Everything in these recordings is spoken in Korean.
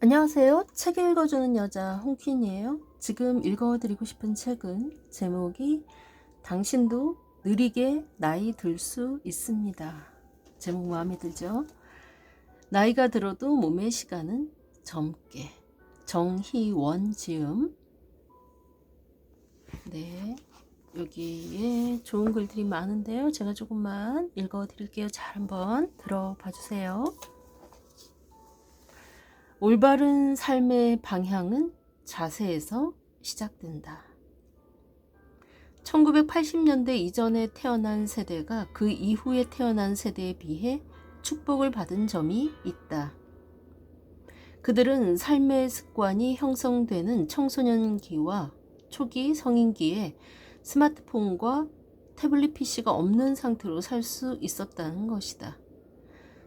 안녕하세요. 책 읽어주는 여자 홍퀸이에요. 지금 읽어드리고 싶은 책은 제목이 당신도 느리게 나이 들 수 있습니다. 제목 마음에 들죠? 나이가 들어도 몸의 시간은 젊게. 정희원 지음. 네, 여기에 좋은 글들이 많은데요. 제가 조금만 읽어드릴게요. 잘 한번 들어봐 주세요. 올바른 삶의 방향은 자세에서 시작된다. 1980년대 이전에 태어난 세대가 그 이후에 태어난 세대에 비해 축복을 받은 점이 있다. 그들은 삶의 습관이 형성되는 청소년기와 초기 성인기에 스마트폰과 태블릿 PC가 없는 상태로 살 수 있었다는 것이다.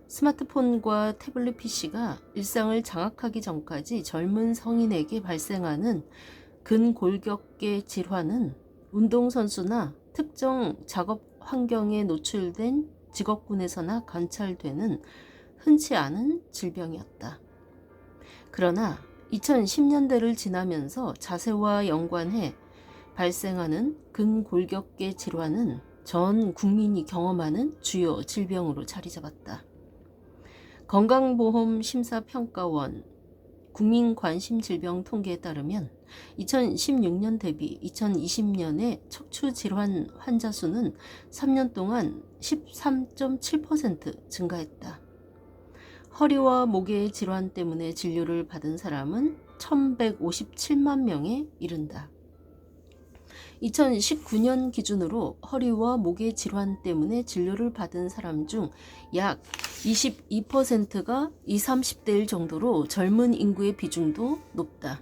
스마트폰과 태블릿 PC가 일상을 장악하기 전까지 젊은 성인에게 발생하는 근골격계 질환은 운동선수나 특정 작업 환경에 노출된 직업군에서나 관찰되는 흔치 않은 질병이었다. 그러나 2010년대를 지나면서 자세와 연관해 발생하는 근골격계 질환은 전 국민이 경험하는 주요 질병으로 자리 잡았다. 건강보험심사평가원 국민관심질병 통계에 따르면 2016년 대비 2020년의 척추질환 환자 수는 3년 동안 13.7% 증가했다. 허리와 목의 질환 때문에 진료를 받은 사람은 1157만 명에 이른다. 2019년 기준으로 허리와 목의 질환 때문에 진료를 받은 사람 중 약 22%가 20, 30대일 정도로 젊은 인구의 비중도 높다.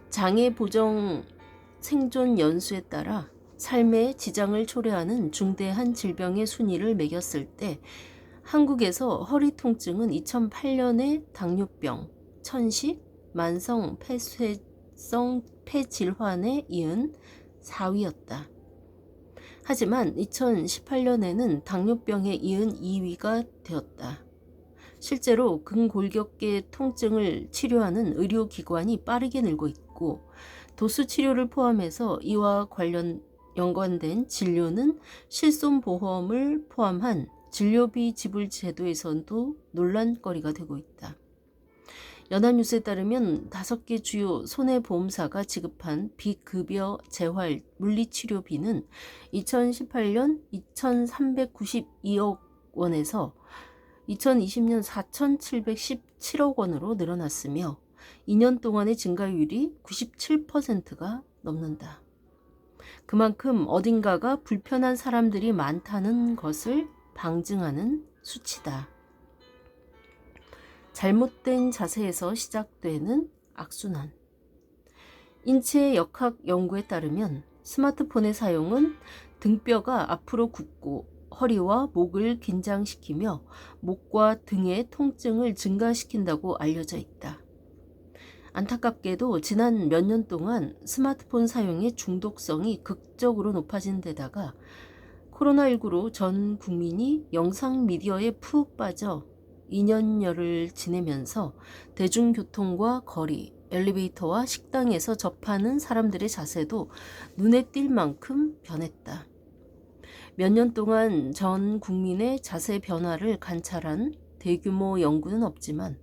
장애 보정 생존 연수에 따라 삶에 지장을 초래하는 중대한 질병의 순위를 매겼을 때 한국에서 허리 통증은 2008년에 당뇨병, 천식, 만성 폐쇄성 폐질환에 이은 4위였다. 하지만 2018년에는 당뇨병에 이은 2위가 되었다. 실제로 근골격계 통증을 치료하는 의료기관이 빠르게 늘고 있고 도수 치료를 포함해서 이와 연관된 진료는 실손보험을 포함한 진료비 지불 제도에서도 논란거리가 되고 있다. 연합뉴스에 따르면 5개 주요 손해보험사가 지급한 비급여 재활 물리치료비는 2018년 2,392억 원에서 2020년 4,717억 원으로 늘어났으며 2년 동안의 증가율이 97%가 넘는다. 그만큼 어딘가가 불편한 사람들이 많다는 것을 방증하는 수치다. 잘못된 자세에서 시작되는 악순환. 인체 역학 연구에 따르면 스마트폰의 사용은 등뼈가 앞으로 굽고 허리와 목을 긴장시키며 목과 등의 통증을 증가시킨다고 알려져 있다. 안타깝게도 지난 몇 년 동안 스마트폰 사용의 중독성이 극적으로 높아진 데다가 코로나19로 전 국민이 영상 미디어에 푹 빠져 2년여를 지내면서 대중교통과 거리, 엘리베이터와 식당에서 접하는 사람들의 자세도 눈에 띌 만큼 변했다. 몇 년 동안 전 국민의 자세 변화를 관찰한 대규모 연구는 없지만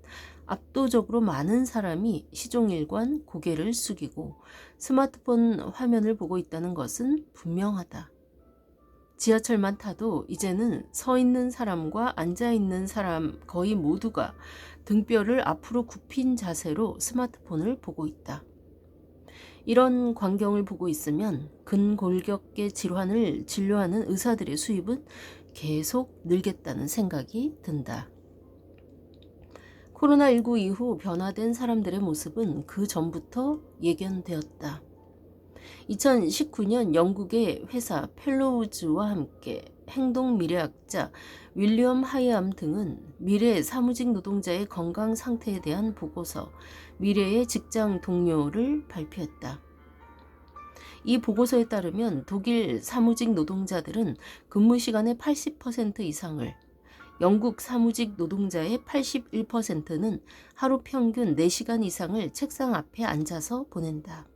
압도적으로 많은 사람이 시종일관 고개를 숙이고 스마트폰 화면을 보고 있다는 것은 분명하다. 지하철만 타도 이제는 서 있는 사람과 앉아 있는 사람 거의 모두가 등뼈를 앞으로 굽힌 자세로 스마트폰을 보고 있다. 이런 광경을 보고 있으면 근골격계 질환을 진료하는 의사들의 수입은 계속 늘겠다는 생각이 든다. 코로나19 이후 변화된 사람들의 모습은 그 전부터 예견되었다. 2019년 영국의 회사 펠로우즈와 함께 행동미래학자 윌리엄 하이암 등은 미래 사무직 노동자의 건강 상태에 대한 보고서 미래의 직장 동료를 발표했다. 이 보고서에 따르면 독일 사무직 노동자들은 근무 시간의 80% 이상을 영국 사무직 노동자의 81%는 하루 평균 4시간 이상을 책상 앞에 앉아서 보낸다.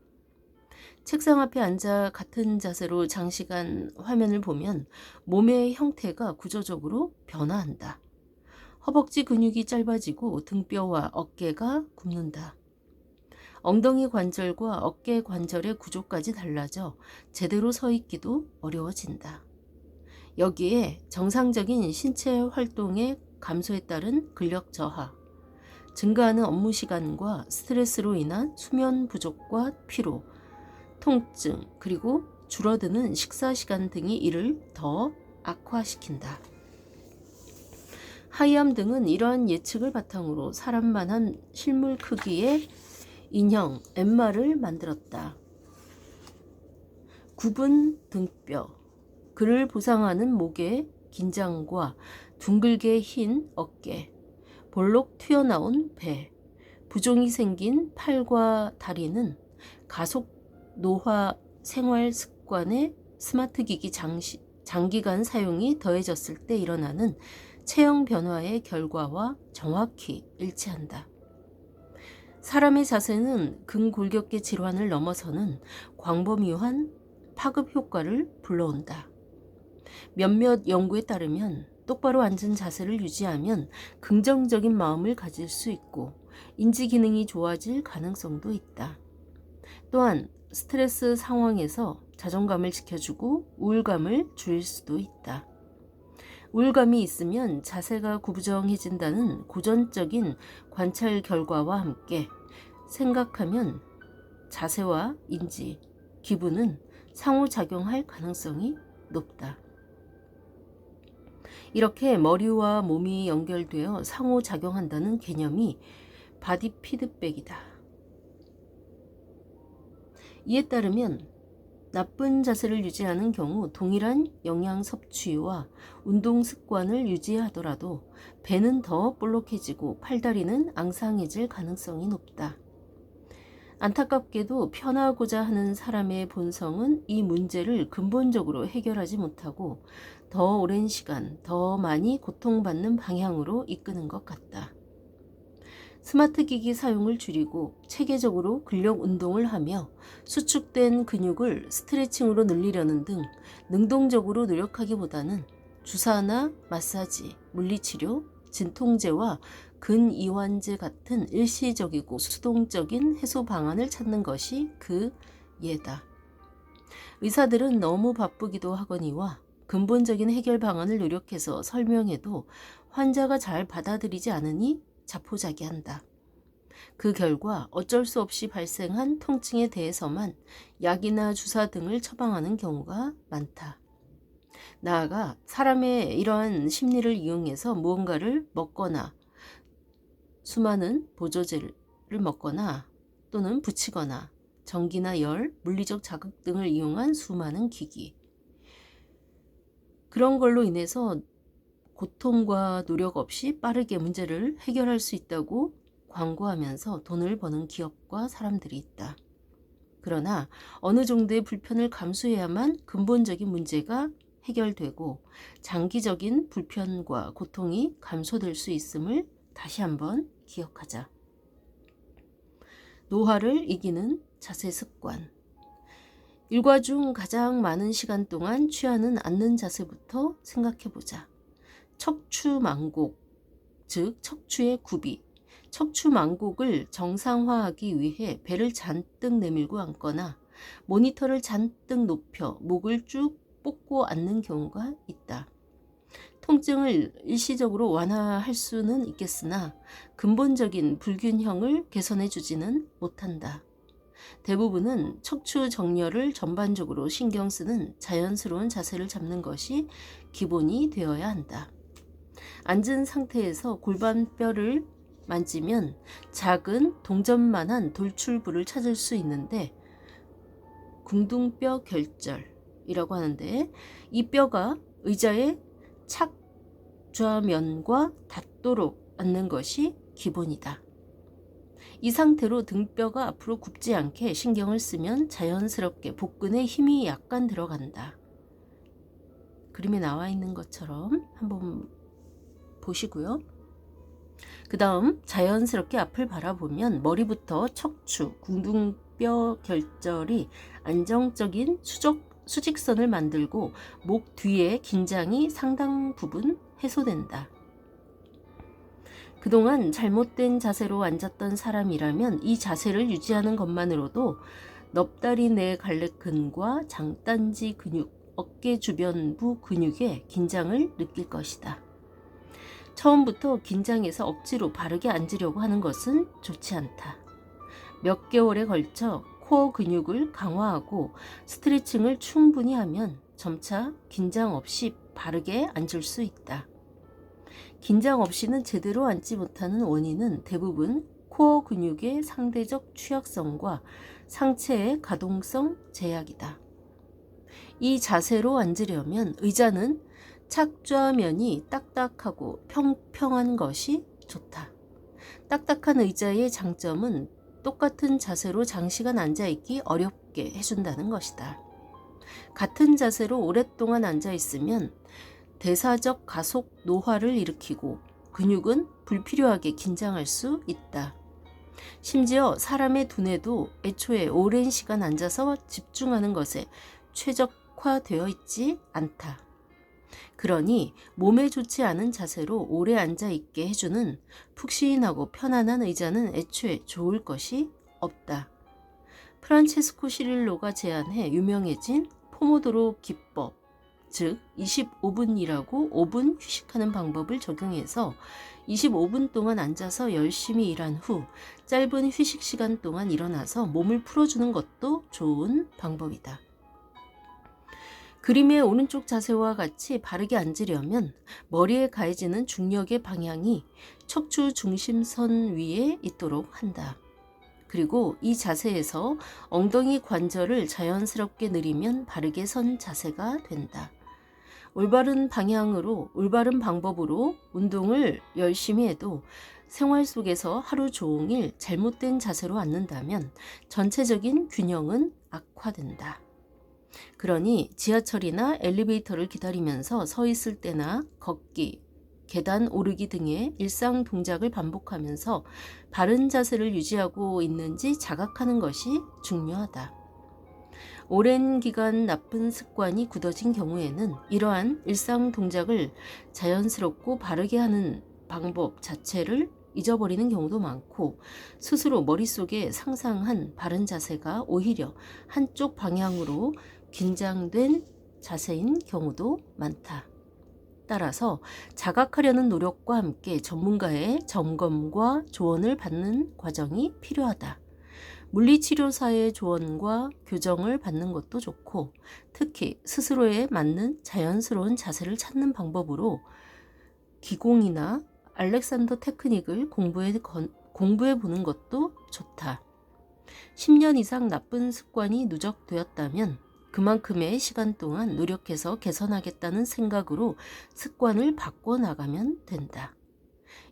책상 앞에 앉아 같은 자세로 장시간 화면을 보면 몸의 형태가 구조적으로 변화한다. 허벅지 근육이 짧아지고 등뼈와 어깨가 굽는다. 엉덩이 관절과 어깨 관절의 구조까지 달라져 제대로 서 있기도 어려워진다. 여기에 정상적인 신체 활동의 감소에 따른 근력 저하, 증가하는 업무 시간과 스트레스로 인한 수면 부족과 피로, 통증, 그리고 줄어드는 식사 시간 등이 이를 더 악화시킨다. 하이암 등은 이러한 예측을 바탕으로 사람만한 실물 크기의 인형 엠마를 만들었다. 굽은 등뼈, 그를 보상하는 목의 긴장과 둥글게 흰 어깨, 볼록 튀어나온 배, 부종이 생긴 팔과 다리는 가속 노화 생활 습관의 스마트 기기 장기간 사용이 더해졌을 때 일어나는 체형 변화의 결과와 정확히 일치한다. 사람의 자세는 근골격계 질환을 넘어서는 광범위한 파급 효과를 불러온다. 몇몇 연구에 따르면 똑바로 앉은 자세를 유지하면 긍정적인 마음을 가질 수 있고 인지 기능이 좋아질 가능성도 있다. 또한 스트레스 상황에서 자존감을 지켜주고 우울감을 줄일 수도 있다. 우울감이 있으면 자세가 구부정해진다는 고전적인 관찰 결과와 함께 생각하면 자세와 인지, 기분은 상호작용할 가능성이 높다. 이렇게 머리와 몸이 연결되어 상호작용한다는 개념이 바디 피드백이다. 이에 따르면 나쁜 자세를 유지하는 경우 동일한 영양 섭취와 운동 습관을 유지하더라도 배는 더 볼록해지고 팔다리는 앙상해질 가능성이 높다. 안타깝게도 편하고자 하는 사람의 본성은 이 문제를 근본적으로 해결하지 못하고 더 오랜 시간, 더 많이 고통받는 방향으로 이끄는 것 같다. 스마트 기기 사용을 줄이고 체계적으로 근력 운동을 하며 수축된 근육을 스트레칭으로 늘리려는 등 능동적으로 노력하기보다는 주사나 마사지, 물리치료, 진통제와 근이완제 같은 일시적이고 수동적인 해소 방안을 찾는 것이 그 예다. 의사들은 너무 바쁘기도 하거니와 근본적인 해결 방안을 노력해서 설명해도 환자가 잘 받아들이지 않으니 자포자기한다. 그 결과 어쩔 수 없이 발생한 통증에 대해서만 약이나 주사 등을 처방하는 경우가 많다. 나아가 사람의 이러한 심리를 이용해서 무언가를 먹거나 수많은 보조제를 먹거나 또는 붙이거나 전기나 열, 물리적 자극 등을 이용한 수많은 기기, 그런 걸로 인해서 고통과 노력 없이 빠르게 문제를 해결할 수 있다고 광고하면서 돈을 버는 기업과 사람들이 있다. 그러나 어느 정도의 불편을 감수해야만 근본적인 문제가 해결되고 장기적인 불편과 고통이 감소될 수 있음을 다시 한번 기억하자. 노화를 이기는 자세 습관. 일과 중 가장 많은 시간 동안 취하는 앉는 자세부터 생각해보자. 척추망곡, 즉 척추의 굽이. 척추망곡을 정상화하기 위해 배를 잔뜩 내밀고 앉거나 모니터를 잔뜩 높여 목을 쭉 뻗고 앉는 경우가 있다. 통증을 일시적으로 완화할 수는 있겠으나 근본적인 불균형을 개선해 주지는 못한다. 대부분은 척추 정렬을 전반적으로 신경 쓰는 자연스러운 자세를 잡는 것이 기본이 되어야 한다. 앉은 상태에서 골반뼈를 만지면 작은 동전만한 돌출부를 찾을 수 있는데 궁둥뼈 결절이라고 하는데 이 뼈가 의자의 착좌면과 닿도록 앉는 것이 기본이다. 이 상태로 등뼈가 앞으로 굽지 않게 신경을 쓰면 자연스럽게 복근에 힘이 약간 들어간다. 그림에 나와 있는 것처럼 한번 보시고요. 그 다음 자연스럽게 앞을 바라보면 머리부터 척추, 궁둥뼈 결절이 안정적인 수직선을 만들고 목 뒤의 긴장이 상당 부분 해소된다. 그동안 잘못된 자세로 앉았던 사람이라면 이 자세를 유지하는 것만으로도 넙다리 내 갈래근과 장단지 근육, 어깨 주변부 근육의 긴장을 느낄 것이다. 처음부터 긴장해서 억지로 바르게 앉으려고 하는 것은 좋지 않다. 몇 개월에 걸쳐 코어 근육을 강화하고 스트레칭을 충분히 하면 점차 긴장 없이 바르게 앉을 수 있다. 긴장 없이는 제대로 앉지 못하는 원인은 대부분 코어 근육의 상대적 취약성과 상체의 가동성 제약이다. 이 자세로 앉으려면 의자는 착좌면이 딱딱하고 평평한 것이 좋다. 딱딱한 의자의 장점은 똑같은 자세로 장시간 앉아있기 어렵게 해준다는 것이다. 같은 자세로 오랫동안 앉아있으면 대사적 가속 노화를 일으키고 근육은 불필요하게 긴장할 수 있다. 심지어 사람의 두뇌도 애초에 오랜 시간 앉아서 집중하는 것에 최적화되어 있지 않다. 그러니 몸에 좋지 않은 자세로 오래 앉아있게 해주는 푹신하고 편안한 의자는 애초에 좋을 것이 없다. 프란체스코 시릴로가 제안해 유명해진 포모도로 기법, 즉 25분이라고 5분 휴식하는 방법을 적용해서 25분 동안 앉아서 열심히 일한 후 짧은 휴식 시간 동안 일어나서 몸을 풀어주는 것도 좋은 방법이다. 그림의 오른쪽 자세와 같이 바르게 앉으려면 머리에 가해지는 중력의 방향이 척추 중심선 위에 있도록 한다. 그리고 이 자세에서 엉덩이 관절을 자연스럽게 늘리면 바르게 선 자세가 된다. 올바른 방법으로 운동을 열심히 해도 생활 속에서 하루 종일 잘못된 자세로 앉는다면 전체적인 균형은 악화된다. 그러니 지하철이나 엘리베이터를 기다리면서 서 있을 때나 걷기, 계단 오르기 등의 일상 동작을 반복하면서 바른 자세를 유지하고 있는지 자각하는 것이 중요하다. 오랜 기간 나쁜 습관이 굳어진 경우에는 이러한 일상 동작을 자연스럽고 바르게 하는 방법 자체를 잊어버리는 경우도 많고 스스로 머릿속에 상상한 바른 자세가 오히려 한쪽 방향으로 긴장된 자세인 경우도 많다. 따라서 자각하려는 노력과 함께 전문가의 점검과 조언을 받는 과정이 필요하다. 물리치료사의 조언과 교정을 받는 것도 좋고 특히 스스로에 맞는 자연스러운 자세를 찾는 방법으로 기공이나 알렉산더 테크닉을 공부해 보는 것도 좋다. 10년 이상 나쁜 습관이 누적되었다면 그만큼의 시간 동안 노력해서 개선하겠다는 생각으로 습관을 바꿔나가면 된다.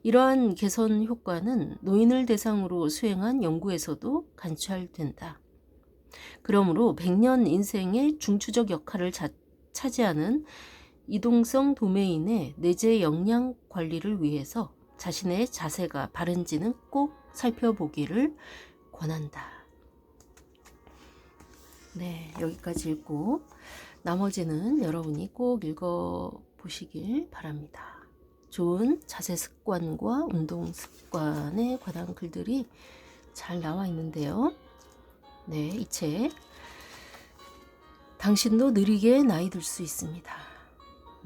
이러한 개선 효과는 노인을 대상으로 수행한 연구에서도 관찰된다. 그러므로 100년 인생의 중추적 역할을 차지하는 이동성 도메인의 뇌재 영양 관리를 위해서 자신의 자세가 바른지는 꼭 살펴보기를 권한다. 네, 여기까지 읽고 나머지는 여러분이 꼭 읽어보시길 바랍니다. 좋은 자세 습관과 운동 습관에 관한 글들이 잘 나와 있는데요. 네, 이 책 당신도 느리게 나이 들 수 있습니다.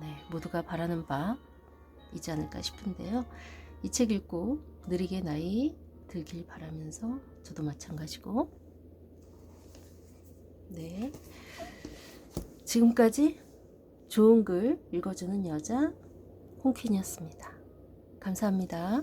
네, 모두가 바라는 바이지 않을까 싶은데요. 이 책 읽고 느리게 나이 들길 바라면서 저도 마찬가지고 네, 지금까지 좋은 글 읽어주는 여자 홍퀸이었습니다. 감사합니다.